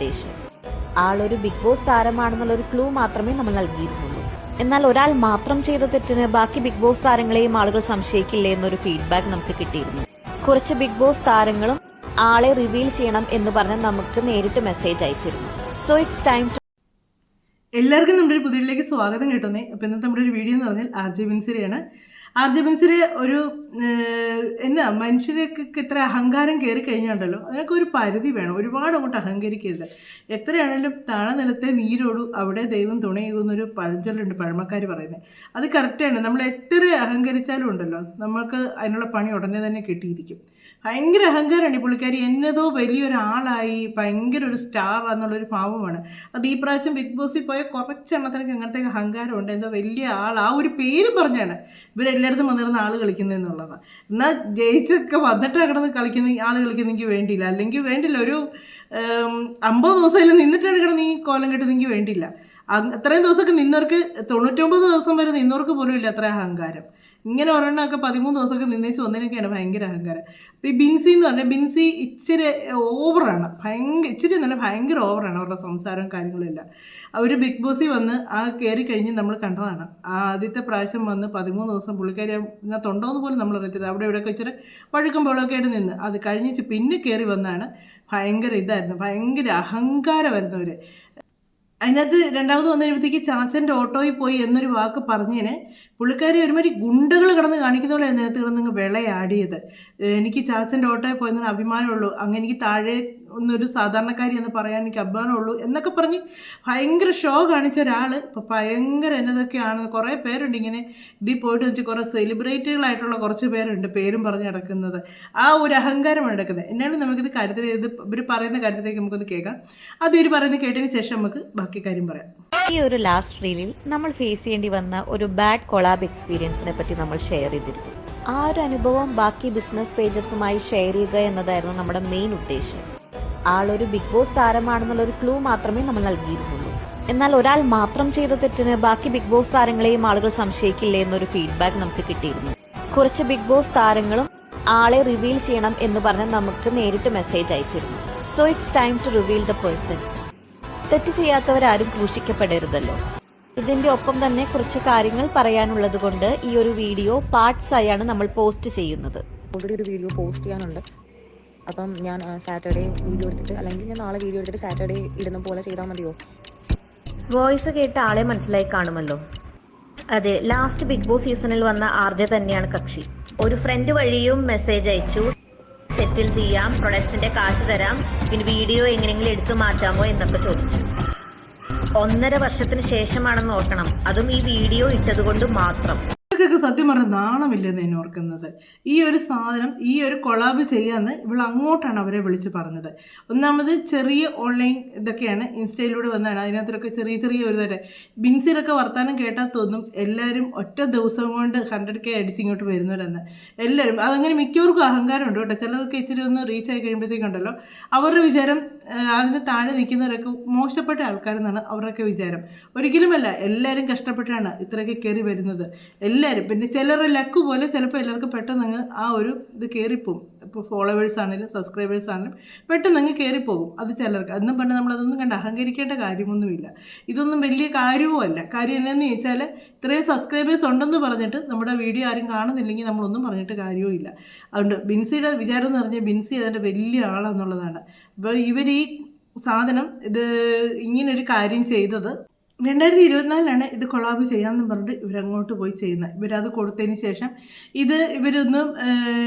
ഉദ്ദേശം. ആളൊരു big boss താരമാണെന്നുള്ളൊരു clue മാത്രമേ നമ്മൾ നൽകിയിരുന്നുള്ളൂ. എന്നാൽ ഒരാൾ മാത്രം ചെയ്ത തെറ്റിന് ബാക്കി ബിഗ് ബോസ് താരങ്ങളെയും ആളുകൾ സംശയിക്കില്ലേ എന്നൊരു ഫീഡ്ബാക്ക് നമുക്ക് കിട്ടിയിരുന്നു. കുറച്ച് ബിഗ് ബോസ് താരങ്ങളും ആളെ റിവീൽ ചെയ്യണം എന്ന് പറഞ്ഞ് നമുക്ക് നേരിട്ട് മെസ്സേജ് അയച്ചിരുന്നു. So it's time. എല്ലാവർക്കും നമ്മുടെ ഒരു പുതിയതിലേക്ക് സ്വാഗതം കേട്ടോന്നേ. അപ്പോൾ ഇന്നത്തെ നമ്മുടെ ഒരു വീഡിയോ എന്ന് പറഞ്ഞാൽ ആർ.ജെ ബിൻസിരെയാണ്. ആർ.ജെ ബിൻസിരെ ഒരു എന്നാ മനുഷ്യർക്ക് ഇത്ര അഹങ്കാരം കയറി കഴിഞ്ഞുണ്ടല്ലോ, അതിനൊക്കെ ഒരു പരിധി വേണം. ഒരുപാട് അങ്ങോട്ട് അഹങ്കരിക്കരുത്. എത്രയാണെങ്കിലും താഴെ നിലത്തെ നീരോടു അവിടെ ദൈവം തുണയേകുന്നൊരു പഴഞ്ചൊല്ലുണ്ട്, പഴമക്കാർ പറയുന്നത്. അത് കറക്റ്റാണ്. നമ്മൾ എത്ര അഹങ്കരിച്ചാലും ഉണ്ടല്ലോ, നമുക്ക് അതിനുള്ള പണി ഉടനെ തന്നെ കിട്ടിയിരിക്കും. ഭയങ്കര അഹങ്കാരമാണ് ഈ പുള്ളിക്കാരി. എന്നതോ വലിയൊരാളായി ഭയങ്കര ഒരു സ്റ്റാർ എന്നുള്ളൊരു ഭാവമാണ്. അത് ഈ പ്രാവശ്യം ബിഗ് ബോസിൽ പോയ കുറച്ചെണ്ണത്തിനൊക്കെ അങ്ങനത്തെ അഹങ്കാരമുണ്ട്. എന്തോ വലിയ ആൾ, ആ ഒരു പേര് പറഞ്ഞാണ് ഇവരെല്ലായിടത്തും വന്നിരുന്ന ആൾ കളിക്കുന്നതെന്നുള്ളതാണ്. എന്നാൽ ജയിച്ചൊക്കെ വന്നിട്ട് കിടന്ന് കളിക്കുന്ന ആൾ കളിക്കുന്നെങ്കിൽ വേണ്ടിയില്ല, അല്ലെങ്കിൽ വേണ്ടില്ല. ഒരു 50 ദിവസം നിന്നിട്ടാണ് കിടന്ന് ഈ കോലം കെട്ടുന്നെങ്കിൽ വേണ്ടിയില്ല. അത്രയും ദിവസമൊക്കെ നിന്നവർക്ക്, 99 ദിവസം വരെ നിന്നവർക്ക് പോലും ഇല്ല അത്ര അഹങ്കാരം. ഇങ്ങനെ ഒരെണ്ണമൊക്കെ 13 ദിവസമൊക്കെ നിന്നേച്ച് വന്നതിനൊക്കെയാണ് ഭയങ്കര അഹങ്കാരം. അപ്പോൾ ഈ ബിൻസി എന്ന് പറഞ്ഞാൽ ബിൻസി ഇച്ചിരി ഓവറാണ്. ഇച്ചിരി നല്ല ഭയങ്കര ഓവറാണ് അവരുടെ സംസാരവും കാര്യങ്ങളെല്ലാം. അവർ ബിഗ് ബോസിൽ വന്ന് കയറി കഴിഞ്ഞ് നമ്മൾ കണ്ടതാണ്. ആദ്യത്തെ പ്രാവശ്യം വന്ന് 13 ദിവസം പുള്ളിക്കാരി ഇതിനകത്തുണ്ടോ എന്ന് പോലും നമ്മൾ അറിയത്തില്ല. അവിടെ ഇവിടെയൊക്കെ ഇച്ചിരി വഴുക്കും വെള്ളമൊക്കെ ആയിട്ട് നിന്ന് അത് കഴിഞ്ഞിട്ട് പിന്നെ കയറി വന്നാണ്. ഭയങ്കര ഇതായിരുന്നു, ഭയങ്കര അഹങ്കാരമായിരുന്നു അവർ. അതിനകത്ത് രണ്ടാമത് വന്നു കഴിയുമ്പോഴത്തേക്ക് ചാച്ചൻ്റെ ഓട്ടോയിൽ പോയി എന്നൊരു വാക്ക് പറഞ്ഞതിന് പുള്ളിക്കാരി ഒരുമാതിരി ഗുണ്ടകൾ കിടന്ന് കാണിക്കുന്ന പോലെ അതിനകത്ത് കിടന്നങ്ങ് വിളയാടിയത്. എനിക്ക് ചാച്ചൻ്റെ ഓട്ടോയിൽ പോയെന്നൊരു അഭിമാനമുള്ളൂ, അങ്ങനെ എനിക്ക് താഴെ ഒന്നൊരു സാധാരണക്കാരി എന്ന് പറയാൻ എനിക്ക് അഭിമാനമുള്ളൂ എന്നൊക്കെ പറഞ്ഞ് ഭയങ്കര ഷോ കാണിച്ച ഒരാൾ ഇപ്പോൾ ഭയങ്കര എന്നതൊക്കെയാണ്. കുറേ പേരുണ്ട് ഇങ്ങനെ ഇതിൽ പോയിട്ട് വെച്ച് കുറേ സെലിബ്രിറ്റികളായിട്ടുള്ള കുറച്ച് പേരുണ്ട് പേരും പറഞ്ഞ് നടക്കുന്നത്. ആ ഒരു അഹങ്കാരമാണ് നടക്കുന്നത്. എന്നാലും നമുക്കിത് കാര്യത്തിൽ ഇവർ പറയുന്ന കാര്യത്തിലേക്ക് നമുക്കൊന്ന് കേൾക്കാം. അത് ഇവർ പറയുന്നത് കേട്ടതിന് ശേഷം നമുക്ക് ബാക്കി കാര്യം പറയാം. ഈ ഒരു ലാസ്റ്റ് റീലിൽ നമ്മൾ ഫേസ് ചെയ്യേണ്ടി വന്ന ഒരു ബാഡ് കൊളാബ് എക്സ്പീരിയൻസിനെ പറ്റി നമ്മൾ ഷെയർ ചെയ്തിരുന്നു. ആ ഒരു അനുഭവം ബാക്കി ബിസിനസ് പേജസുമായി ഷെയർ ചെയ്യുക എന്നതായിരുന്നു നമ്മുടെ മെയിൻ ഉദ്ദേശം. ആളൊരു ബിഗ് ബോസ് താരമാണെന്നുള്ളൊരു ക്ലൂ മാത്രമേ നമ്മൾ നൽകിയിരുന്നുള്ളൂ. എന്നാൽ ഒരാൾ മാത്രം ചെയ്ത തെറ്റിന് ബാക്കി ബിഗ് ബോസ് താരങ്ങളെയും ആളുകൾ സംശയിക്കില്ലേ എന്നൊരു ഫീഡ്ബാക്ക് നമുക്ക് കിട്ടിയിരുന്നു. കുറച്ച് ബിഗ് ബോസ് താരങ്ങളും ആളെ റിവീൽ ചെയ്യണം എന്ന് പറഞ്ഞ് നമുക്ക് നേരിട്ട് മെസ്സേജ് അയച്ചിരുന്നു. So it's time to reveal the person. തെറ്റ് ചെയ്യാത്തവരാരും ക്രൂശിക്കപ്പെടരുതല്ലോ. ഇതിന്റെ ഒപ്പം തന്നെ കുറച്ച് കാര്യങ്ങൾ പറയാനുള്ളത് കൊണ്ട് ഈ ഒരു വീഡിയോ പാർട്സ് ആയാണ് നമ്മൾ പോസ്റ്റ് ചെയ്യുന്നത്. ഓൾറെഡി ഒരു വീഡിയോ പോസ്റ്റ് ചെയ്യാനുണ്ട്. അപ്പം ഞാൻ സാറ്റർഡേ വീഡിയോ എടുത്തിട്ട്, അല്ലെങ്കിൽ ഞാൻ നാളെ വീഡിയോ എടുത്തിട്ട് സാറ്റർഡേ ഇടുന്ന പോലെ ചെയ്താൽ മതിയോ? വോയിസ് കേട്ട് ആളെ മനസ്സിലായി കാണുമല്ലോ. അതെ, ലാസ്റ്റ് ബിഗ് ബോസ് സീസണിൽ വന്ന ആർ.ജെ തന്നെയാണ് കക്ഷി. ഒരു ഫ്രണ്ട് വഴിയും മെസ്സേജ് അയച്ചു, സെറ്റിൽ ചെയ്യാം, പ്രൊഡക്ട്സിന്റെ കാശ് തരാം, പിന്നെ വീഡിയോ എങ്ങനെയെങ്കിലും എടുത്തു മാറ്റാമോ എന്നൊക്കെ ചോദിച്ചു. 1.5 വർഷത്തിന് ശേഷമാണെന്ന് ഓർക്കണം, അതും ഈ വീഡിയോ ഇട്ടതുകൊണ്ട് മാത്രം. ഇവർക്കൊക്കെ സത്യം പറഞ്ഞാൽ നാണമില്ലെന്ന് ഞാൻ ഓർക്കുന്നത്. ഈ ഒരു സാധനം, ഈ ഒരു കൊളാബ് ചെയ്യാമെന്ന് ഇവൾ അങ്ങോട്ടാണ് അവരെ വിളിച്ച് പറഞ്ഞത്. ഒന്നാമത് ചെറിയ ഓൺലൈൻ ഇതൊക്കെയാണ്, ഇൻസ്റ്റയിലൂടെ വന്നതാണ്. അതിനകത്തൊക്കെ ചെറിയ ചെറിയ ഒരു തരം ബിൻസിലൊക്കെ വർത്താനം കേട്ടാൽ തോന്നും എല്ലാവരും ഒറ്റ ദിവസം കൊണ്ട് 100K അടിച്ച് ഇങ്ങോട്ട് വരുന്നവരെന്ന്. എല്ലാവരും അതങ്ങനെ മിക്കവർക്കും അഹങ്കാരമുണ്ട് കേട്ടോ. ചിലർക്ക് ഇച്ചിരി ഒന്ന് റീച്ച് ആയി കഴിയുമ്പോഴത്തേക്കുണ്ടല്ലോ അവരുടെ വിചാരം അതിന് താഴെ നിൽക്കുന്നവരൊക്കെ മോശപ്പെട്ട ആൾക്കാരെന്നാണ് അവരുടെയൊക്കെ വിചാരം. ഒരിക്കലുമല്ല, എല്ലാവരും കഷ്ടപ്പെട്ടാണ് ഇത്രയൊക്കെ കയറി വരുന്നത്. എല്ലാവരും പിന്നെ ചിലരുടെ ലക്ക് പോലെ ചിലപ്പോൾ എല്ലാവർക്കും പെട്ടെന്ന് ആ ഒരു ഇത് കയറിപ്പോവും. ഇപ്പോൾ ഫോളോവേഴ്സ് ആണെങ്കിലും സബ്സ്ക്രൈബേഴ്സ് ആണെങ്കിലും പെട്ടെന്ന് അങ്ങ് കയറിപ്പോകും. അത് ചിലർക്ക് അതൊന്നും പറഞ്ഞാൽ നമ്മളതൊന്നും കണ്ട് അഹങ്കരിക്കേണ്ട കാര്യമൊന്നുമില്ല. ഇതൊന്നും വലിയ കാര്യവും അല്ല. കാര്യം എന്നാന്ന് ചോദിച്ചാൽ ഇത്രയും സബ്സ്ക്രൈബേഴ്സ് ഉണ്ടെന്ന് പറഞ്ഞിട്ട് നമ്മുടെ വീഡിയോ ആരും കാണുന്നില്ലെങ്കിൽ നമ്മളൊന്നും പറഞ്ഞിട്ട് കാര്യവും ഇല്ല. അതുകൊണ്ട് ബിൻസിയുടെ വിചാരം എന്ന് പറഞ്ഞാൽ ബിൻസി അതിൻ്റെ വലിയ ആളെന്നുള്ളതാണ്. അപ്പോൾ ഇവർ ഈ സാധനം ഇത് ഇങ്ങനൊരു കാര്യം ചെയ്തത് 2024 ഇത് കൊളാബ് ചെയ്യാമെന്നും പറഞ്ഞിട്ട് ഇവരങ്ങോട്ട് പോയി ചെയ്യുന്നത്. ഇവരത് കൊടുത്തതിന് ശേഷം ഇവരൊന്നും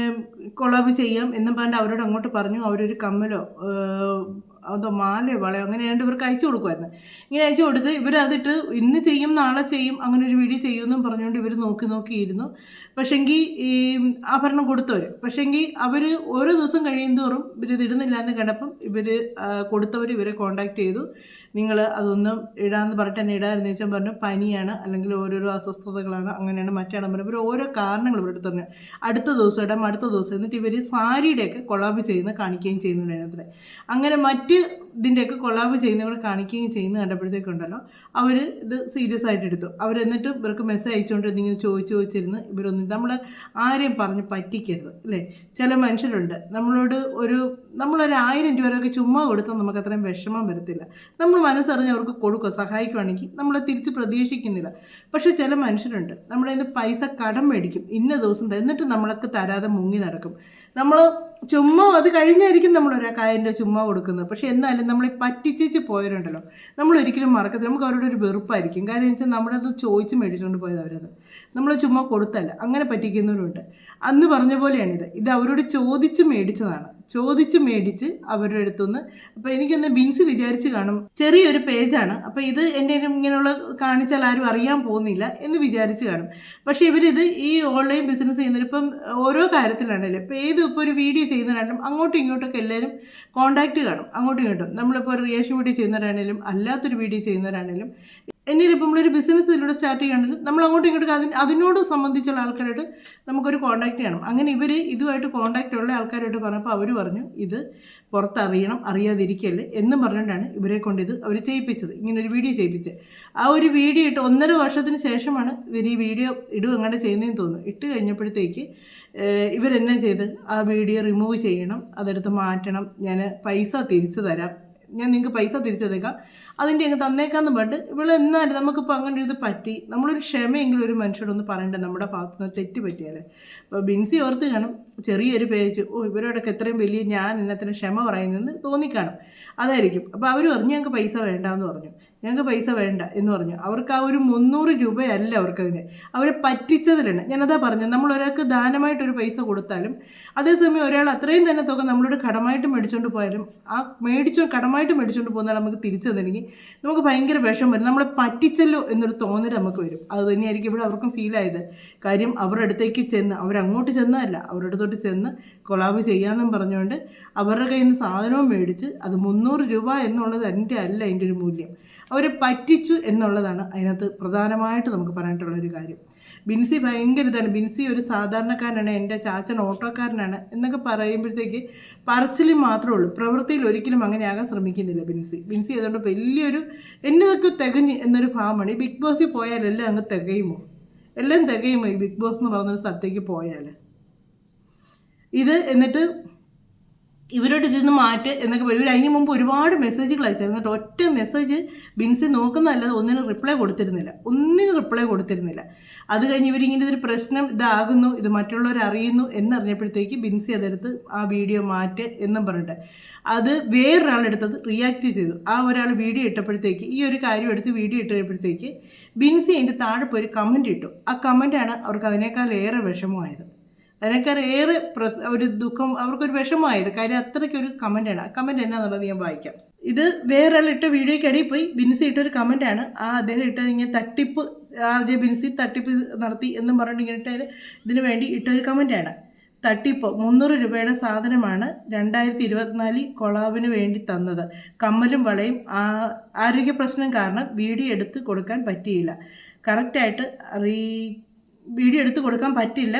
കൊളാബ് ചെയ്യാം എന്നും പറഞ്ഞിട്ട് അവരോട് അങ്ങോട്ട് പറഞ്ഞു. അവരൊരു കമ്മലോ അതോ മാലയോ വളയോ അങ്ങനെ ആയതുകൊണ്ട് ഇവർക്ക് അയച്ചു കൊടുക്കുമായിരുന്നു. ഇങ്ങനെ അയച്ചു കൊടുത്ത് ഇവരതിട്ട് ഇന്ന് ചെയ്യും നാളെ ചെയ്യും അങ്ങനെ ഒരു വീഡിയോ ചെയ്യുമെന്നും പറഞ്ഞുകൊണ്ട് ഇവർ നോക്കിയിരുന്നു. പക്ഷേങ്കിൽ ഈ ആഭരണം കൊടുത്തവർ അവർ ഓരോ ദിവസം കഴിയുന്തോറും ഇവരിത് ഇടുന്നില്ല എന്ന് കണ്ടപ്പം കൊടുത്തവർ ഇവരെ കോണ്ടാക്ട് ചെയ്തു. നിങ്ങൾ അതൊന്നും ഇടാമെന്ന് പറഞ്ഞിട്ട് തന്നെ ഇടാമെന്ന് ചോദിച്ചാൽ പറഞ്ഞു പനിയാണ്, അല്ലെങ്കിൽ ഓരോരോ അസ്വസ്ഥതകളാണ്, അങ്ങനെയാണ് മറ്റാണ് പറഞ്ഞു. ഇവർ ഓരോ കാരണങ്ങൾ ഇവരുടെ അടുത്ത് പറഞ്ഞു. അടുത്ത ദിവസം ഇടാം, അടുത്ത ദിവസം. എന്നിട്ട് ഇവർ സാരിയുടെയൊക്കെ കൊളാബ് ചെയ്യുന്ന കാണിക്കുകയും ചെയ്യുന്നുണ്ട് അതിനകത്ത്. അങ്ങനെ മറ്റ് ഇടയ്ക്ക് ഇതിൻ്റെയൊക്കെ കൊളാബ് ചെയ്യുന്നവർ കാണിക്കുകയും ചെയ്യുന്ന കണ്ടപ്പോഴത്തേക്കുണ്ടല്ലോ അവർ ഇത് സീരിയസ് ആയിട്ട് എടുത്തു. അവരെന്നിട്ട് ഇവർക്ക് മെസ്സേജ് അയച്ചുകൊണ്ട് ഇതിങ്ങനെ ചോദിച്ചിരുന്ന് ഇവരൊന്നും നമ്മൾ ആരെയും പറഞ്ഞ് പറ്റിക്കരുത് അല്ലേ. ചില മനുഷ്യരുണ്ട് നമ്മളൊരു 1000 രൂപയൊക്കെ ചുമ്മാ കൊടുത്താൽ നമുക്ക് അത്രയും വിഷമം വരത്തില്ല. നമ്മൾ മനസ്സറിഞ്ഞ് അവർക്ക് കൊടുക്കുക, സഹായിക്കുകയാണെങ്കിൽ നമ്മൾ തിരിച്ച് പ്രതീക്ഷിക്കുന്നില്ല. പക്ഷേ ചില മനുഷ്യരുണ്ട് നമ്മുടെ കയ്യിൽ നിന്ന് പൈസ കടം മേടിക്കും, ഇന്ന ദിവസം എന്നിട്ട് നമ്മൾക്ക് തരാതെ മുങ്ങി നടക്കും. നമ്മൾ ചുമ്മാ അത് കഴിഞ്ഞായിരിക്കും നമ്മൾ 1000 രൂപ ചുമ്മാ കൊടുക്കുന്നത്. പക്ഷേ എന്നാലും നമ്മളെ പറ്റിച്ചേച്ച് പോയവരുണ്ടല്ലോ നമ്മൾ ഒരിക്കലും മറക്കത്തില്ല. നമുക്ക് അവരോട് ഒരു വെറുപ്പായിരിക്കും. കാര്യം വെച്ചാൽ നമ്മളത് ചോദിച്ച് മേടിച്ചുകൊണ്ട് പോയത് അവരത് നമ്മൾ ചുമ്മാ കൊടുത്തല്ല. അങ്ങനെ പറ്റിക്കുന്നവരുണ്ട്. അന്ന് പറഞ്ഞ പോലെയാണിത്. ഇത് അവരോട് ചോദിച്ച് മേടിച്ചതാണ്. ചോദിച്ച് മേടിച്ച് അവരുടെ അടുത്തുനിന്ന്. അപ്പോൾ എനിക്കൊന്ന് ബിൻസി വിചാരിച്ച് കാണും ചെറിയൊരു പേജാണ്, അപ്പോൾ ഇത് എൻ്റെ ഇങ്ങനെയുള്ള കാണിച്ചാൽ ആരും അറിയാൻ പോകുന്നില്ല എന്ന് വിചാരിച്ച് കാണും. പക്ഷേ ഇവരിത് ഈ ഓൺലൈൻ ബിസിനസ് ചെയ്യുന്നതിന് ഇപ്പം ഓരോ കാര്യത്തിലാണല്ലോ, ഇപ്പോൾ ഒരു വീഡിയോ ചെയ്യുന്നവരാണെങ്കിലും അങ്ങോട്ടും ഇങ്ങോട്ടൊക്കെ എല്ലാവരും കോൺടാക്റ്റ് കാണും, അങ്ങോട്ടും ഇങ്ങോട്ടും. നമ്മളിപ്പോൾ ഒരു റിയാക്ഷൻ വീഡിയോ ചെയ്യുന്നവരാണെങ്കിലും അല്ലാത്തൊരു വീഡിയോ ചെയ്യുന്നവരാണെങ്കിലും എന്നിട്ടിപ്പോൾ നമ്മളൊരു ബിസിനസ് ഇതിലൂടെ സ്റ്റാർട്ട് ചെയ്യുകയാണെങ്കിൽ നമ്മൾ അങ്ങോട്ടും ഇങ്ങോട്ടും അതിനോട് സംബന്ധിച്ചുള്ള ആൾക്കാരായിട്ട് നമുക്കൊരു കോൺടാക്റ്റ് ചെയ്യണം. അങ്ങനെ ഇവർ ഇതുമായിട്ട് കോൺടാക്റ്റ് ഉള്ള ആൾക്കാരായിട്ട് പറഞ്ഞപ്പോൾ അവർ പറഞ്ഞു ഇത് പുറത്തറിയണം, അറിയാതിരിക്കല്ലേ എന്നും പറഞ്ഞുകൊണ്ടാണ് ഇവരെ കൊണ്ട് ഇത് അവർ ചെയ്യിപ്പിച്ചത്, ഇങ്ങനൊരു വീഡിയോ ചെയ്യിപ്പിച്ചത്. ആ ഒരു വീഡിയോ ഇട്ട് 1.5 വർഷത്തിന് ശേഷമാണ് ഇവർ ഈ വീഡിയോ അങ്ങനെ ചെയ്യുന്നതെന്ന് തോന്നുന്നു. ഇട്ട് കഴിഞ്ഞപ്പോഴത്തേക്ക് ഇവരെന്നാ ചെയ്ത് ആ വീഡിയോ റിമൂവ് ചെയ്യണം, അതെടുത്ത് മാറ്റണം, ഞാൻ പൈസ തിരിച്ചു തരാം, ഞാൻ നിങ്ങൾക്ക് പൈസ തിരിച്ചു തന്നേക്കാം, അതിൻ്റെ അങ്ങ് തന്നേക്കാന്ന് പറഞ്ഞിട്ട് ഇവിടെ എന്നാലും നമുക്കിപ്പോൾ അങ്ങനെ ഇത് പറ്റി. നമ്മളൊരു ക്ഷമയെങ്കിലും ഒരു മനുഷ്യരോടൊന്ന് പറയണ്ടേ നമ്മുടെ ഭാഗത്തു നിന്ന് തെറ്റ് പറ്റിയാലേ. അപ്പോൾ ബിൻസി ഓർത്ത് കാണും ചെറിയൊരു പേജ്, ഇവരോടൊക്കെ എത്രയും വലിയ ഞാൻ എന്നത്തിന് ക്ഷമ പറയുന്നതെന്ന് തോന്നിക്കാണും, അതായിരിക്കും. അപ്പോൾ അവർ പറഞ്ഞു ഞങ്ങൾക്ക് പൈസ വേണ്ടാന്ന് പറഞ്ഞു, ഞങ്ങൾക്ക് പൈസ വേണ്ട എന്ന് പറഞ്ഞു. അവർക്ക് ആ ഒരു 300 രൂപയല്ല അവർക്കതിന്, അവരെ പറ്റിച്ചതിലാണ്. ഞാനതാ പറഞ്ഞത്, നമ്മൾ ഒരാൾക്ക് ദാനമായിട്ടൊരു പൈസ കൊടുത്താലും അതേസമയം ഒരാൾ അത്രയും തന്നെ തുക നമ്മളോട് കടമായിട്ട് മേടിച്ചുകൊണ്ട് പോയാലും ആ കടമായിട്ട് മേടിച്ചുകൊണ്ട് പോകുന്നാൽ നമുക്ക് തിരിച്ചു തന്നില്ലെങ്കിൽ നമുക്ക് ഭയങ്കര വിഷം വരും. നമ്മളെ പറ്റിച്ചല്ലോ എന്നൊരു തോന്നൽ നമുക്ക് വരും. അത് തന്നെയായിരിക്കും ഇവിടെ അവർക്കും ഫീലായത്. കാര്യം അവരുടെ അടുത്തേക്ക് ചെന്ന്, അവരങ്ങോട്ട് ചെന്നതല്ല, അവരുടെ അടുത്തോട്ട് ചെന്ന് കൊളാബ് ചെയ്യാമെന്നും പറഞ്ഞുകൊണ്ട് അവരുടെ കയ്യിൽ നിന്ന് സാധനവും മേടിച്ച് അത് 300 രൂപ എന്നുള്ളത് എൻ്റെ അല്ല അതിൻ്റെ ഒരു മൂല്യം, അവരെ പറ്റിച്ചു എന്നുള്ളതാണ് അതിനകത്ത് പ്രധാനമായിട്ട് നമുക്ക് പറയാനായിട്ടുള്ളൊരു കാര്യം. ബിൻസി ഭയങ്കര ഇതാണ്. ബിൻസി ഒരു സാധാരണക്കാരനാണ്, എൻ്റെ ചാച്ചൻ ഓട്ടോക്കാരനാണ് എന്നൊക്കെ പറയുമ്പോഴത്തേക്ക് പറച്ചിൽ മാത്രമേ ഉള്ളൂ, പ്രവൃത്തിയിൽ ഒരിക്കലും അങ്ങനെയാകാൻ ശ്രമിക്കുന്നില്ല ബിൻസി. അതുകൊണ്ട് വലിയൊരു എന്നതൊക്കെ തികഞ്ഞ് എന്നൊരു ഭാവമാണ്. ഈ ബിഗ് ബോസിൽ പോയാൽ എല്ലാം അങ്ങ് തികയുമോ, എല്ലാം തികയുമോ ഈ ബിഗ് ബോസ് എന്ന് പറഞ്ഞൊരു സ്ഥലത്തേക്ക് പോയാൽ. ഇത് എന്നിട്ട് ഇവരോട് ഇതിൽ മാറ്റ് എന്നൊക്കെ പറയും. ഇവർ അതിന് മുമ്പ് ഒരുപാട് മെസ്സേജുകൾ അയച്ചായിരുന്നു. എന്നിട്ട് ഒറ്റ മെസ്സേജ് ബിൻസി നോക്കുന്നതല്ലാതെ ഒന്നിനും റിപ്ലൈ കൊടുത്തിരുന്നില്ല. അത് കഴിഞ്ഞ് ഇവരിങ്ങനെ ഇതൊരു പ്രശ്നം ഇതാകുന്നു, ഇത് മറ്റുള്ളവർ അറിയുന്നു എന്നറിഞ്ഞപ്പോഴത്തേക്ക് ബിൻസി അതെടുത്ത് ആ വീഡിയോ മാറ്റ് എന്നും പറഞ്ഞിട്ട് അത് വേറൊരാളെടുത്തത് റിയാക്ട് ചെയ്തു. ആ ഒരാൾ വീഡിയോ ഇട്ടപ്പോഴത്തേക്ക്, ഈ ഒരു കാര്യം എടുത്ത് വീഡിയോ ഇട്ടപ്പോഴത്തേക്ക് ബിൻസി അതിൻ്റെ താഴെ പോയി ഒരു കമൻറ്റ് ഇട്ടു. ആ കമൻറ്റാണ് അവർക്ക് അതിനേക്കാൾ ഏറെ വിഷമമായത്, അതിനേക്കാൾ ഏറെ ഒരു ദുഃഖം, അവർക്കൊരു വിഷമമായത്. കാര്യം അത്രയ്ക്കൊരു കമൻറ്റാണ്. ആ കമൻറ്റ് എന്നാന്നുള്ളത് ഞാൻ വായിക്കാം. ഇത് വേറൊരാൾ ഇട്ട വീഡിയോയ്ക്കിടയിൽ പോയി ബിൻസി ഇട്ടൊരു കമൻറ്റാണ്. അദ്ദേഹം ഇട്ടത് ഇങ്ങനെ തട്ടിപ്പ്, RJ ബിൻസി തട്ടിപ്പ് നടത്തി എന്നും പറഞ്ഞിട്ട് ഇങ്ങനെ ഇട്ടതിന് ഇതിനു വേണ്ടി ഇട്ടൊരു കമൻറ്റാണ്. തട്ടിപ്പ് 300 രൂപയുടെ സാധനമാണ് 2024 കൊളാബിന് വേണ്ടി തന്നത്. കമ്മലും വളയും ആരോഗ്യ പ്രശ്നം കാരണം വീഡിയോ എടുത്ത് കൊടുക്കാൻ പറ്റിയില്ല,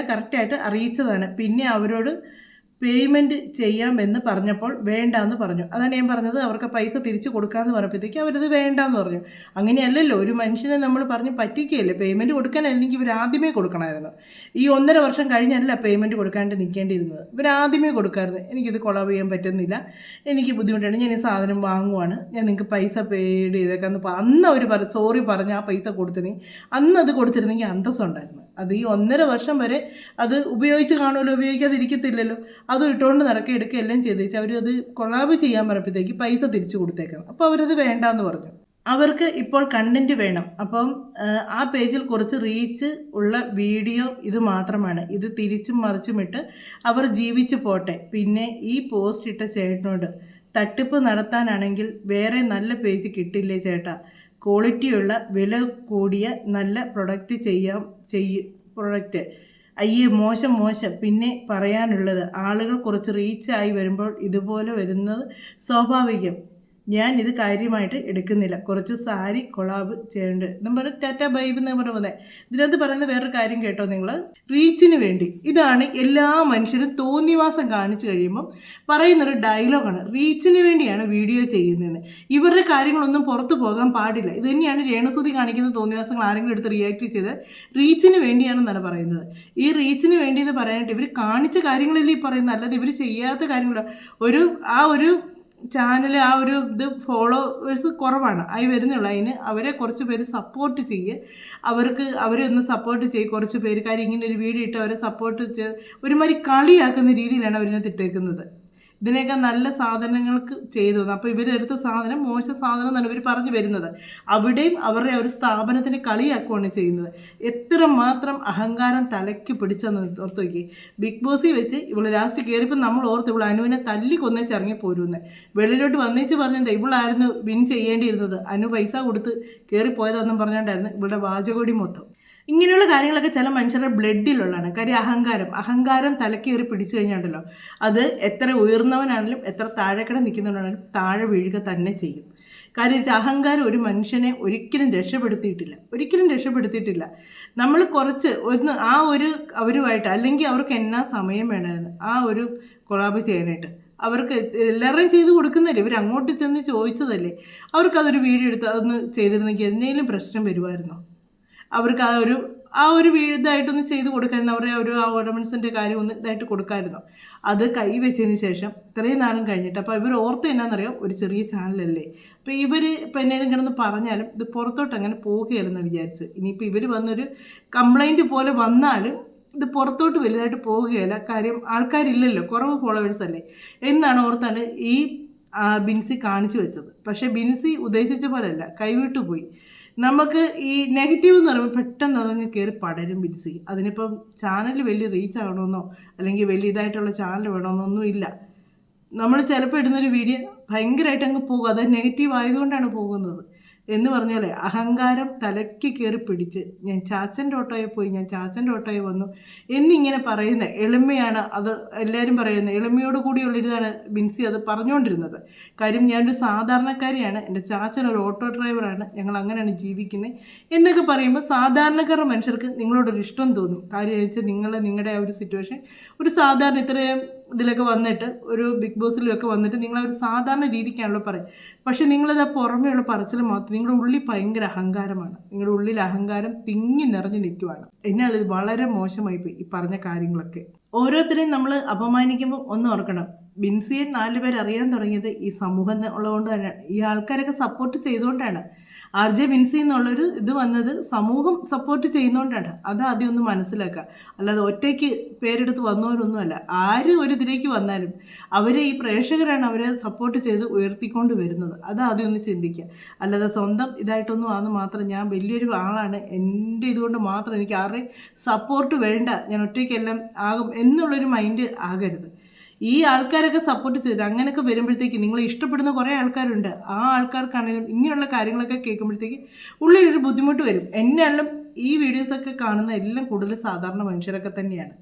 കറക്റ്റായിട്ട് അറിയിച്ചതാണ്. പിന്നെ അവരോട് പേയ്മെൻറ്റ് ചെയ്യാമെന്ന് പറഞ്ഞപ്പോൾ വേണ്ടാന്ന് പറഞ്ഞു. അതാണ് ഞാൻ പറഞ്ഞത്, അവർക്ക് പൈസ തിരിച്ചു കൊടുക്കാമെന്ന് പറഞ്ഞപ്പോഴത്തേക്ക് അവരത് വേണ്ടാന്ന് പറഞ്ഞു. അങ്ങനെയല്ലല്ലോ, ഒരു മനുഷ്യനെ നമ്മൾ പറഞ്ഞ് പറ്റിക്കുകയല്ലേ. പേയ്മെൻറ്റ് കൊടുക്കാനായിരുന്നെങ്കിൽ ഇവർ ആദ്യമേ കൊടുക്കണമായിരുന്നു. ഈ 1.5 വർഷം കഴിഞ്ഞല്ല പേയ്മെൻറ്റ് കൊടുക്കാണ്ട് നിൽക്കേണ്ടിയിരുന്നത്. ഇവർ ആദ്യമേ കൊടുക്കാമായിരുന്നു. എനിക്കിത് കൊളാബ് ചെയ്യാൻ പറ്റുന്നില്ല, എനിക്ക് ബുദ്ധിമുട്ടാണ്, ഞാൻ ഈ സാധനം വാങ്ങുവാണ്, ഞാൻ നിങ്ങൾക്ക് പൈസ പേയ്ഡ് ചെയ്തേക്കാന്ന് അന്ന് അവർ സോറി പറഞ്ഞ് ആ പൈസ കൊടുത്തിരുന്നെങ്കിൽ, അന്ന് അത് കൊടുത്തിരുന്നെങ്കിൽ അന്തസ്സുണ്ടായിരുന്നു. അത് ഈ 1.5 വർഷം വരെ അത് ഉപയോഗിച്ച് കാണുമല്ലോ, ഉപയോഗിക്കാതിരിക്കത്തില്ലല്ലോ, അത് ഇട്ടുകൊണ്ട് എടുക്കുക എല്ലാം ചെയ്തേച്ച് അവരത് കൊളാബ് ചെയ്യാൻ പറഞ്ഞപ്പോഴത്തേക്ക് പൈസ തിരിച്ചു കൊടുത്തേക്കണം. അപ്പോൾ അവരത് വേണ്ടാന്ന് പറഞ്ഞു. അവർക്ക് ഇപ്പോൾ കണ്ടൻറ്റ് വേണം. അപ്പം ആ പേജിൽ കുറച്ച് റീച്ച് ഉള്ള വീഡിയോ ഇത് മാത്രമാണ്. ഇത് തിരിച്ചും മറിച്ചുമിട്ട് അവർ ജീവിച്ചു പോട്ടെ. പിന്നെ ഈ പോസ്റ്റ് ഇട്ട ചേട്ടനോട് തട്ടിപ്പ് നടത്താനാണെങ്കിൽ വേറെ നല്ല പേജ് കിട്ടില്ലേ ചേട്ടാ, ക്വാളിറ്റിയുള്ള വില കൂടിയ നല്ല പ്രൊഡക്റ്റ് അയ്യേ മോശം. പിന്നെ പറയാനുള്ളത്, ആളുകൾ കുറച്ച് റീച്ചായി വരുമ്പോൾ ഇതുപോലെ വരുന്നത് സ്വാഭാവികം. ഞാൻ ഇത് കാര്യമായിട്ട് എടുക്കുന്നില്ല, കുറച്ച് സാരി കൊളാബ് ചെയ്യുന്നുണ്ട് നമ്മൾ ടാറ്റ ബൈബ് എന്ന് പറയുന്നത്. ഇതിനകത്ത് പറയുന്ന വേറൊരു കാര്യം കേട്ടോ നിങ്ങൾ, റീച്ചിന് വേണ്ടി. ഇതാണ് എല്ലാ മനുഷ്യരും തോന്നിവാസം കാണിച്ചു കഴിയുമ്പം പറയുന്നൊരു ഡയലോഗാണ്, റീച്ചിന് വേണ്ടിയാണ് വീഡിയോ ചെയ്യുന്നതെന്ന്. ഇവരുടെ കാര്യങ്ങളൊന്നും പുറത്തു പോകാൻ പാടില്ല. ഇത് തന്നെയാണ് രേണുസുതി കാണിക്കുന്ന തോന്നിവാസങ്ങൾ ആരെങ്കിലും എടുത്ത് റിയാക്ട് ചെയ്ത് റീച്ചിന് വേണ്ടിയാണെന്നാണ് പറയുന്നത്. ഈ റീച്ചിന് വേണ്ടി എന്ന് പറയാനായിട്ട് ഇവർ കാണിച്ച കാര്യങ്ങളല്ലേ ഈ പറയുന്നത്, അല്ലാതെ ഇവർ ചെയ്യാത്ത കാര്യങ്ങളോ. ഒരു ചാനൽ ഇത് ഫോളോവേഴ്സ് കുറവാണ് ആയി വരുന്നുള്ളൂ. അതിന് അവരെ കുറച്ച് പേര് സപ്പോർട്ട് ചെയ്യുക, അവരെ ഒന്ന് സപ്പോർട്ട് ചെയ്യുക. കുറച്ച് പേര് കാര്യം ഇങ്ങനെ ഒരു വീഡിയോ ഇട്ട് അവരെ സപ്പോർട്ട് ചെയ്ത് ഒരുമാതിരി കളിയാക്കുന്ന രീതിയിലാണ് അവരിനകത്ത് ഇട്ടേക്കുന്നത്. ഇതിനെയൊക്കെ നല്ല സാധനങ്ങൾക്ക് ചെയ്തു തന്നു. അപ്പോൾ ഇവരെടുത്ത സാധനം മോശ സാധനം എന്നാണ് ഇവർ പറഞ്ഞു വരുന്നത്. അവിടെയും അവരുടെ ഒരു സ്ഥാപനത്തിന് കളിയാക്കുകയാണ് ചെയ്യുന്നത്. എത്രമാത്രം അഹങ്കാരം തലയ്ക്ക് പിടിച്ചെന്ന് ഓർത്ത് നോക്കി. ബിഗ് ബോസിൽ വെച്ച് ഇവള് ലാസ്റ്റ് കയറിയപ്പോൾ നമ്മൾ ഓർത്ത് ഇവൾ അനുവിനെ തല്ലി കൊന്നേച്ച് ഇറങ്ങി പോരുമെന്ന്. വെളിയിലോട്ട് വന്നേച്ച് പറഞ്ഞത് ഇവളായിരുന്നു വിൻ ചെയ്യേണ്ടിയിരുന്നത്, അനു പൈസ കൊടുത്ത് കയറിപ്പോയതെന്നും പറഞ്ഞുകൊണ്ടായിരുന്നു ഇവളുടെ വാചകോടി മൊത്തം. ഇങ്ങനെയുള്ള കാര്യങ്ങളൊക്കെ ചില മനുഷ്യരുടെ ബ്ലഡിലുള്ളതാണ്. കാര്യം അഹങ്കാരം തലക്കേറി പിടിച്ചു കഴിഞ്ഞാണ്ടല്ലോ, അത് എത്ര ഉയർന്നവനാണെങ്കിലും എത്ര താഴെക്കട നിൽക്കുന്നവനാണെങ്കിലും താഴെ വീഴുക തന്നെ ചെയ്യും. കാര്യം വെച്ചാൽ അഹങ്കാരം ഒരു മനുഷ്യനെ ഒരിക്കലും രക്ഷപ്പെടുത്തിയിട്ടില്ല. നമ്മൾ കുറച്ച് അവരുമായിട്ട്, അല്ലെങ്കിൽ അവർക്ക് എന്നാ സമയം വേണമായിരുന്നു ആ ഒരു കൊളാബ് ചെയ്യാനായിട്ട്. അവർക്ക് എല്ലാവരുടെയും ചെയ്ത് കൊടുക്കുന്നതല്ലേ, ഇവർ അങ്ങോട്ട് ചെന്ന് ചോദിച്ചതല്ലേ. അവർക്കതൊരു വീഡിയോ എടുത്ത് അതൊന്ന് ചെയ്തിരുന്നെങ്കിൽ എന്തെങ്കിലും പ്രശ്നം വരുമായിരുന്നോ? അവർക്ക് ആ ഒരു ഇതായിട്ടൊന്ന് ചെയ്ത് കൊടുക്കാമായിരുന്നു. അവരുടെ ആ ഓർണമെൻറ്റ്സിൻ്റെ കാര്യം ഒന്ന് ഇതായിട്ട് കൊടുക്കാമായിരുന്നു. അത് കൈവച്ചതിന് ശേഷം ഇത്രയും നാളും കഴിഞ്ഞിട്ട് അപ്പോൾ ഇവർ ഓർത്ത് എന്നാണെന്നറിയാം, ഒരു ചെറിയ ചാനലല്ലേ. അപ്പോൾ ഇവർ ഇപ്പം എന്നേലും കിടന്ന് പറഞ്ഞാലും ഇത് പുറത്തോട്ട് അങ്ങനെ പോവുകയല്ലെന്ന് വിചാരിച്ച്. ഇനിയിപ്പോൾ ഇവർ വന്നൊരു കംപ്ലൈൻറ്റ് പോലെ വന്നാലും ഇത് പുറത്തോട്ട് വലുതായിട്ട് പോവുകയല്ല. കാര്യം ആൾക്കാരില്ലല്ലോ, കുറവ് ഫോളോവേഴ്സ് അല്ലേ എന്നാണ് ഓർത്താണ് ഈ ബിൻസി കാണിച്ചു വെച്ചത്. പക്ഷേ ബിൻസി ഉദ്ദേശിച്ച പോലെയല്ല, കൈവിട്ടു പോയി. നമുക്ക് ഈ നെഗറ്റീവ് എന്ന് പറയുമ്പോൾ പെട്ടെന്ന് അതങ്ങ് കയറി പടരും ബിൻസി. അതിനിപ്പം ചാനൽ വലിയ റീച്ച് ആവണമെന്നോ അല്ലെങ്കിൽ വലിയ ഇതായിട്ടുള്ള ചാനൽ വേണമെന്നൊന്നും ഇല്ല. നമ്മൾ ചിലപ്പോൾ ഇടുന്നൊരു വീഡിയോ ഭയങ്കരമായിട്ട് അങ്ങ് പോകും, അത് നെഗറ്റീവ് ആയതുകൊണ്ടാണ് പോകുന്നത്. എന്ന് പറഞ്ഞാലേ അഹങ്കാരം തലയ്ക്ക് കയറി പിടിച്ച് ഞാൻ ചാച്ചൻ്റെ ഓട്ടോയിൽ പോയി, ഞാൻ ചാച്ചൻ്റെ ഓട്ടോയിൽ വന്നു എന്നിങ്ങനെ പറയുന്ന എളിമയാണ്. അത് എല്ലാവരും പറയുന്നത് എളിമയോട് കൂടിയുള്ളൊരിതാണ് ബിൻസി അത് പറഞ്ഞുകൊണ്ടിരുന്നത്. കാര്യം ഞാനൊരു സാധാരണക്കാരിയാണ്, എൻ്റെ ചാച്ചൻ ഒരു ഓട്ടോ ഡ്രൈവറാണ്, ഞങ്ങൾ അങ്ങനെയാണ് ജീവിക്കുന്നത് എന്നൊക്കെ പറയുമ്പോൾ സാധാരണക്കാരുടെ മനുഷ്യർക്ക് നിങ്ങളോടൊരു ഇഷ്ടം തോന്നും. കാര്യം വെച്ചാൽ നിങ്ങളുടെ ആ ഒരു സിറ്റുവേഷൻ ഒരു സാധാരണ ഇത്രയും ഇതിലൊക്കെ വന്നിട്ട് ഒരു ബിഗ് ബോസിലൊക്കെ വന്നിട്ട് നിങ്ങളെ ഒരു സാധാരണ രീതിക്കാണല്ലോ പറയും. പക്ഷേ നിങ്ങളത് പുറമേയുള്ള പറച്ചിൽ മാത്രം, നിങ്ങളുടെ ഉള്ളിൽ ഭയങ്കര അഹങ്കാരമാണ്. നിങ്ങളുടെ ഉള്ളിൽ അഹങ്കാരം തിങ്ങി നിറഞ്ഞു നിൽക്കുവാണ്. എന്നാൽ ഇത് വളരെ മോശമായിപ്പോയി ഈ പറഞ്ഞ കാര്യങ്ങളൊക്കെ. ഓരോരുത്തരെയും നമ്മൾ അപമാനിക്കുമ്പോൾ ഒന്ന് ഓർക്കണം, ബിൻസിയെ 4 പേർ അറിയാൻ തുടങ്ങിയത് ഈ സമൂഹം ഉള്ളതുകൊണ്ട് തന്നെ, ഈ ആൾക്കാരൊക്കെ സപ്പോർട്ട് ചെയ്തുകൊണ്ടാണ്. RJ ബിൻസി എന്നുള്ളൊരു ഇത് വന്നത് സമൂഹം സപ്പോർട്ട് ചെയ്യുന്നതുകൊണ്ടാണ്. അത് ആദ്യം ഒന്ന് മനസ്സിലാക്കുക. അല്ലാതെ ഒറ്റയ്ക്ക് പേരെടുത്ത് വന്നവരൊന്നുമല്ല. ആര് ഒരു ഇതിലേക്ക് വന്നാലും അവരെ ഈ പ്രേക്ഷകരാണ് അവരെ സപ്പോർട്ട് ചെയ്ത് ഉയർത്തിക്കൊണ്ട് വരുന്നത്. അത് ആദ്യം ഒന്ന് ചിന്തിക്കുക. അല്ലാതെ സ്വന്തം ഇതായിട്ടൊന്നും ആണെന്ന് മാത്രം ഞാൻ വലിയൊരു ആളാണ്, എൻ്റെ ഇതുകൊണ്ട് മാത്രം എനിക്ക് ആരുടെയും സപ്പോർട്ട് വേണ്ട, ഞാൻ ഒറ്റയ്ക്കെല്ലാം ആകും എന്നുള്ളൊരു മൈൻഡ് ആകരുത്. ഈ ആൾക്കാരൊക്കെ സപ്പോർട്ട് ചെയ്ത് അങ്ങനെയൊക്കെ വരുമ്പോഴത്തേക്ക് നിങ്ങൾ ഇഷ്ടപ്പെടുന്ന കുറേ ആൾക്കാരുണ്ട്. ആ ആൾക്കാർക്കാണെങ്കിലും ഇങ്ങനെയുള്ള കാര്യങ്ങളൊക്കെ കേൾക്കുമ്പോഴത്തേക്ക് ഉള്ളിലൊരു ബുദ്ധിമുട്ട് വരും. എന്നാലും ഈ വീഡിയോസൊക്കെ കാണുന്ന എല്ലാം കൂടുതൽ സാധാരണ മനുഷ്യരൊക്കെ തന്നെയാണ്.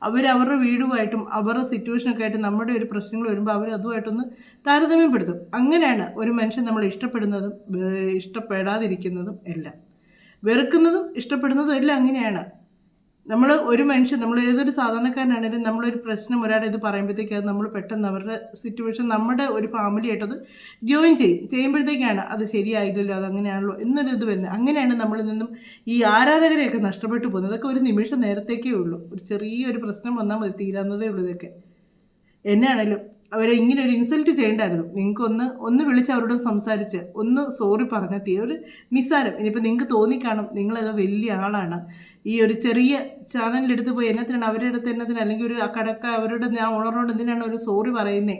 അവരവരുടെ വീടുമായിട്ടും അവരുടെ സിറ്റുവേഷനൊക്കെ ആയിട്ട് നമ്മുടെ ഒരു പ്രശ്നങ്ങൾ വരുമ്പോൾ അവർ അതുമായിട്ടൊന്ന് താരതമ്യപ്പെടുത്തും. അങ്ങനെയാണ് ഒരു മനുഷ്യൻ നമ്മൾ ഇഷ്ടപ്പെടുന്നതും ഇഷ്ടപ്പെടാതിരിക്കുന്നതും എല്ലാം, വെറുക്കുന്നതും ഇഷ്ടപ്പെടുന്നതും എല്ലാം അങ്ങനെയാണ്. നമ്മൾ ഏതൊരു സാധാരണക്കാരനാണെങ്കിലും നമ്മളൊരു പ്രശ്നം ഒരാളെ ഇത് പറയുമ്പോഴത്തേക്ക് അത് നമ്മൾ പെട്ടെന്ന് അവരുടെ സിറ്റുവേഷൻ നമ്മുടെ ഒരു ഫാമിലിയായിട്ടത് ജോയിൻ ചെയ്യുമ്പോഴത്തേക്കാണ് അത് ശരിയായില്ലല്ലോ, അതങ്ങനെയാണല്ലോ എന്നൊരു ഇത് വരുന്നത്. അങ്ങനെയാണ് നമ്മളിൽ നിന്നും ഈ ആരാധകരെയൊക്കെ നഷ്ടപ്പെട്ടു പോകുന്നത്. അതൊക്കെ ഒരു നിമിഷം നേരത്തേക്കേ ഉള്ളൂ. ഒരു ചെറിയൊരു പ്രശ്നം വന്നാൽ മതി, തീരാവുന്നതേ ഉള്ളൂ. ഇതൊക്കെ എന്നാണേലും അവരെ ഇങ്ങനെ ഒരു ഇൻസൾട്ട് ചെയ്യേണ്ടായിരുന്നു. നിങ്ങൾക്ക് വിളിച്ച് അവരോട് സംസാരിച്ച് ഒന്ന് സോറി പറഞ്ഞാൽ ഒരു നിസ്സാരം. ഇനിയിപ്പോൾ നിങ്ങൾക്ക് തോന്നിക്കാണും നിങ്ങളത് വലിയ ആളാണ്, ഈ ഒരു ചെറിയ ചാനലിലെടുത്ത് പോയി എന്നത്തിനാണ് അവരുടെ അടുത്ത് എന്നതിന്, അല്ലെങ്കിൽ ഒരു കടക്ക അവരുടെ ഞാൻ ഓണറിനോട് എന്തിനാണ് ഒരു സോറി പറയുന്നത്,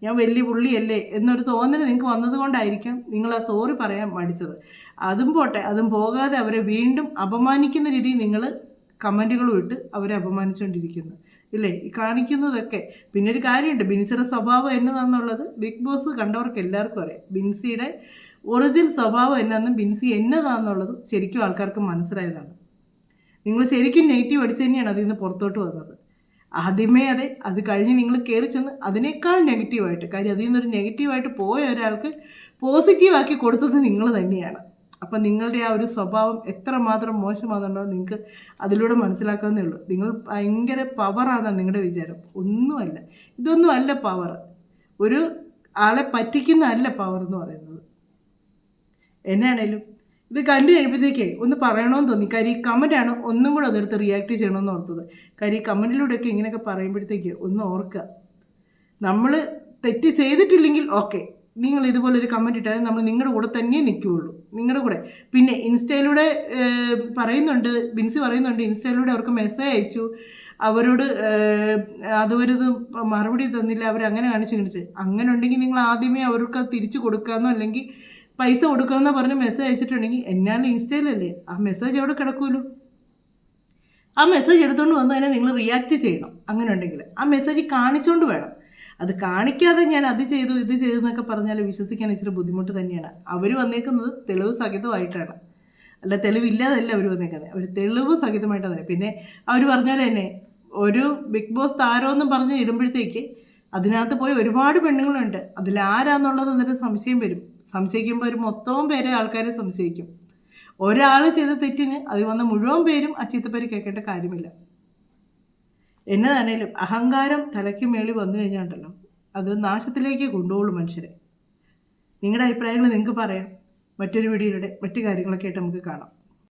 ഞാൻ വലിയ പുള്ളിയല്ലേ എന്നൊരു തോന്നൽ നിങ്ങൾക്ക് വന്നതുകൊണ്ടായിരിക്കാം നിങ്ങൾ ആ സോറി പറയാൻ മടിച്ചത്. അതും പോട്ടെ, അതും പോകാതെ അവരെ വീണ്ടും അപമാനിക്കുന്ന രീതിയിൽ നിങ്ങൾ കമൻറ്റുകളും ഇട്ട് അവരെ അപമാനിച്ചുകൊണ്ടിരിക്കുന്നു ഇല്ലേ ഈ കാണിക്കുന്നതൊക്കെ. പിന്നെ ഒരു കാര്യമുണ്ട്, ബിൻസിയുടെ സ്വഭാവം എന്നതാണെന്നുള്ളത് ബിഗ് ബോസ് കണ്ടവർക്ക് എല്ലാവർക്കും അറിയാം. ബിൻസിയുടെ ഒറിജിനൽ സ്വഭാവം എന്നാന്നും ബിൻസി എന്നതാണെന്നുള്ളതും ശരിക്കും ആൾക്കാർക്ക് മനസ്സിലായതാണ്. നിങ്ങൾ ശരിക്കും നെഗറ്റീവ് അടിച്ച് തന്നെയാണ് അതിൽ നിന്ന് പുറത്തോട്ട് വന്നത്. ആദ്യമേ അതെ, അത് കഴിഞ്ഞ് നിങ്ങൾ കയറി ചെന്ന് അതിനേക്കാൾ നെഗറ്റീവായിട്ട്, കാര്യം അതിൽ നിന്നൊരു നെഗറ്റീവായിട്ട് പോയ ഒരാൾക്ക് പോസിറ്റീവാക്കി കൊടുത്തത് നിങ്ങൾ തന്നെയാണ്. അപ്പം നിങ്ങളുടെ ആ ഒരു സ്വഭാവം എത്രമാത്രം മോശമാണെന്നുണ്ടോ നിങ്ങൾക്ക് അതിലൂടെ മനസ്സിലാക്കാവുന്നേ ഉള്ളൂ. നിങ്ങൾ ഭയങ്കര പവറാണെന്നാണ് നിങ്ങളുടെ വിചാരം. ഒന്നുമല്ല, ഇതൊന്നുമല്ല പവർ. ഒരു ആളെ പറ്റിക്കുന്നതല്ല പവർ എന്ന് പറയുന്നത്. എന്നാണേലും ഇത് കണ്ടു കഴിയുമ്പോഴത്തേക്കേ ഒന്ന് പറയണമെന്ന് തോന്നി. കാര്യം ഈ കമൻറ്റാണ് ഒന്നും കൂടെ അതെടുത്ത് റിയാക്ട് ചെയ്യണമെന്ന് ഓർത്തത്. കാര്യം ഈ കമൻറ്റിലൂടെയൊക്കെ ഇങ്ങനെയൊക്കെ പറയുമ്പോഴത്തേക്ക് ഒന്ന് ഓർക്കുക, നമ്മൾ തെറ്റ് ചെയ്തിട്ടില്ലെങ്കിൽ ഓക്കെ, നിങ്ങൾ ഇതുപോലൊരു കമൻറ്റ് ഇട്ടാൽ നമ്മൾ നിങ്ങളുടെ കൂടെ തന്നെ നിൽക്കുകയുള്ളൂ, നിങ്ങളുടെ കൂടെ. പിന്നെ ഇൻസ്റ്റയിലൂടെ പറയുന്നുണ്ട്, ബിൻസി പറയുന്നുണ്ട്, ഇൻസ്റ്റയിലൂടെ അവർക്ക് മെസ്സേജ് അയച്ചു, അവരോട് അതുവരത് മറുപടി തന്നില്ല, അവരങ്ങനെ കാണിച്ച് അങ്ങനെ ഉണ്ടെങ്കിൽ നിങ്ങൾ ആദ്യമേ അവർക്ക് അത് തിരിച്ചു കൊടുക്കാമെന്നോ അല്ലെങ്കിൽ പൈസ കൊടുക്കാമെന്നോ പറഞ്ഞ് മെസ്സേജ് അയച്ചിട്ടുണ്ടെങ്കിൽ എന്നാലും ഇൻസ്റ്റയിലല്ലേ, ആ മെസ്സേജ് അവിടെ കിടക്കുമല്ലോ. ആ മെസ്സേജ് എടുത്തുകൊണ്ട് വന്ന് തന്നെ നിങ്ങൾ റിയാക്ട് ചെയ്യണം. അങ്ങനെ ഉണ്ടെങ്കിൽ ആ മെസ്സേജ് കാണിച്ചുകൊണ്ട് വേണം. അത് കാണിക്കാതെ ഞാൻ അത് ചെയ്തു ഇത് ചെയ്തു എന്നൊക്കെ പറഞ്ഞാൽ വിശ്വസിക്കാൻ ഇച്ചിരി ബുദ്ധിമുട്ട് തന്നെയാണ്. അവർ വന്നേക്കുന്നത് തെളിവ് സഹിതമായിട്ടാണ്, അല്ല തെളിവില്ലാതല്ല അവർ വന്നേക്കുന്നത്, അവർ തെളിവ് സഹിതമായിട്ടാണ് തന്നെ. പിന്നെ അവർ പറഞ്ഞാൽ തന്നെ ഒരു ബിഗ് ബോസ് താരമെന്നും പറഞ്ഞ് ഇടുമ്പോഴത്തേക്ക് അതിനകത്ത് പോയി ഒരുപാട് പെണ്ണുങ്ങളുണ്ട്, അതിലാരാന്നുള്ളത് എന്നിട്ട് സംശയം വരും. സംശയിക്കുമ്പോൾ ഒരു മൊത്തവും പേരെ ആൾക്കാരെ സംശയിക്കും. ഒരാൾ ചെയ്ത തെറ്റിന് അത് വന്ന മുഴുവൻ പേരും ആ ചീത്തപ്പേര് കേൾക്കേണ്ട കാര്യമില്ല. എന്നതാണേലും അഹങ്കാരം തലയ്ക്ക് മേളിൽ വന്നു കഴിഞ്ഞാണ്ടല്ലോ അത് നാശത്തിലേക്ക് കൊണ്ടുപോകുള്ളൂ മനുഷ്യരെ. നിങ്ങളുടെ അഭിപ്രായങ്ങൾ നിങ്ങൾക്ക് പറയാം. മറ്റൊരു വീഡിയോയിലൂടെ മറ്റു കാര്യങ്ങളൊക്കെ ആയിട്ട് നമുക്ക് കാണാം.